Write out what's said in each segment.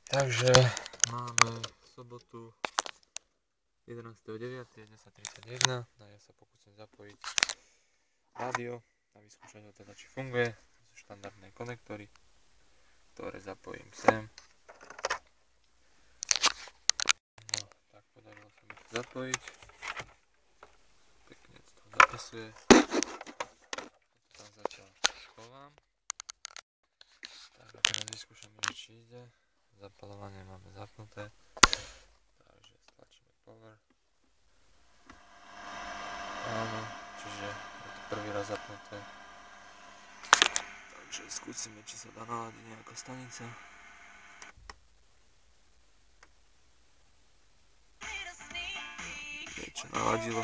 Takže máme sobotu 11.9. 10.31. Ja sa pokúsim zapojiť rádio a vyskúšať ho teda, či funguje. To sú štandardné konektory, ktoré zapojím sem. No, tak podarilo sa mi to zapojiť. Pekne to zapasuje. To tam zatiaľ schovám. Tak a teraz vyskúšame, či ide. Zapaľovanie máme zapnuté. Takže stlačíme power. Áno, čiže je to prvý raz zapnuté. Takže skúsime, či sa dá naladiť nejaká stanica. Niečo naladilo.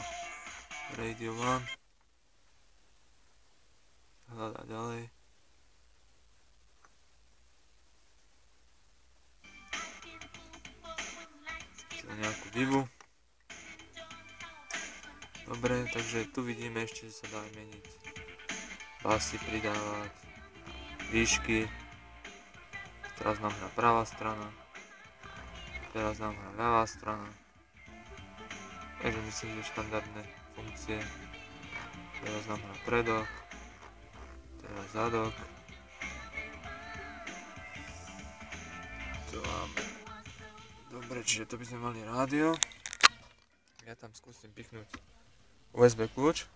Radio 1. Hľadá ďalej. Nejakú divu. Dobre, takže tu vidíme ešte, že sa dá meniť basy, pridávať výšky. Teraz nám hrá pravá strana, teraz nám hrá ľavá strana. Takže myslím, že štandardné funkcie. Teraz nám hrá predok, teraz zadok. Tu máme. Dobre, čiže to by sme mali rádio. Ja tam skúsim pichnúť USB kľúč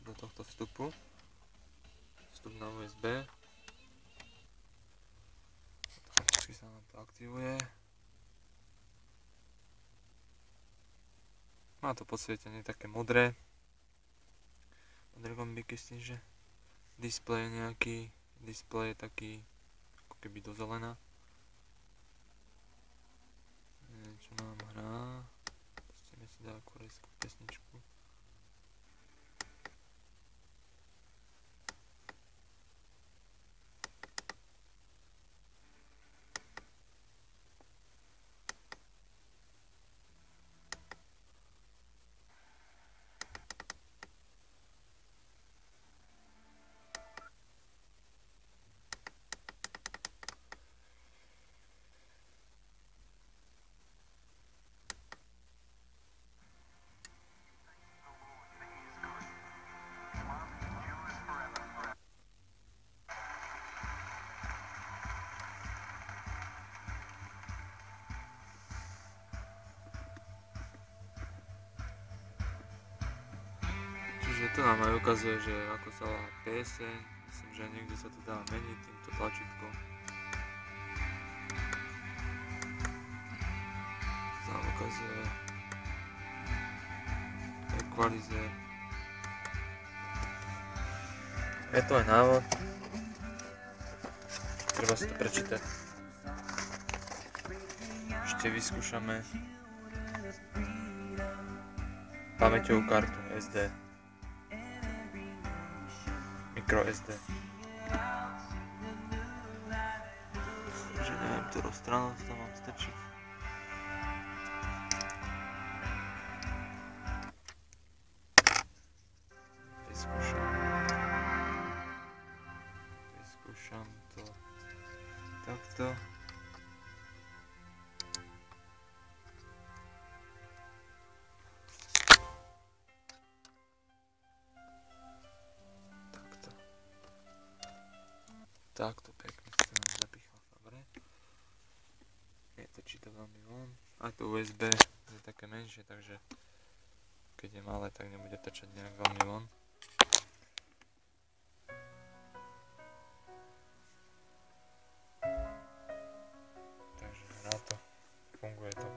do tohto vstupu. Vstup na USB. Automaticky sa nám to aktivuje. Má to podsvietenie také modré. Modré gombiky s tým, že displej je nejaký, displej je taký ako keby do zelená. Čo nám hrá? Pustíme si dá korejskú pesničku. Čiže tu nám aj ukazuje, že ako sa volá pieseň. Myslím, že niekde sa to dá meniť týmto tlačítkom. To nám ukazuje equalizer. Je to aj návod. Treba si to prečítať. Ešte vyskúšame pamäťovú kartu SD. Micro SD. Takže neviem, ktorú stranu to mám strčiť. Vyskúšam to takto. Takto pekne sa nám zapichla, dobre. Netočí to veľmi von. Aj to USB je také menšie, takže keď je malé, tak nebude točať nejak veľmi von. Takže hrá to, funguje to.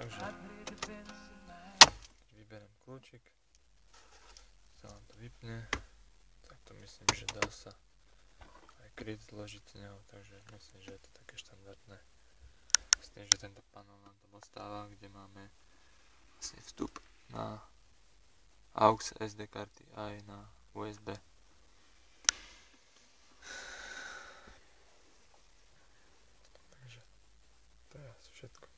Takže vyberiem kľúčik, sa vám to vypne, tak to myslím, že dá sa aj kryt zložiť z neho, takže myslím, že je to také štandardné. S tým, že tento panel nám tam ostáva, kde máme vlastne vstup na AUX SD karty aj na USB. Takže to je asi všetko.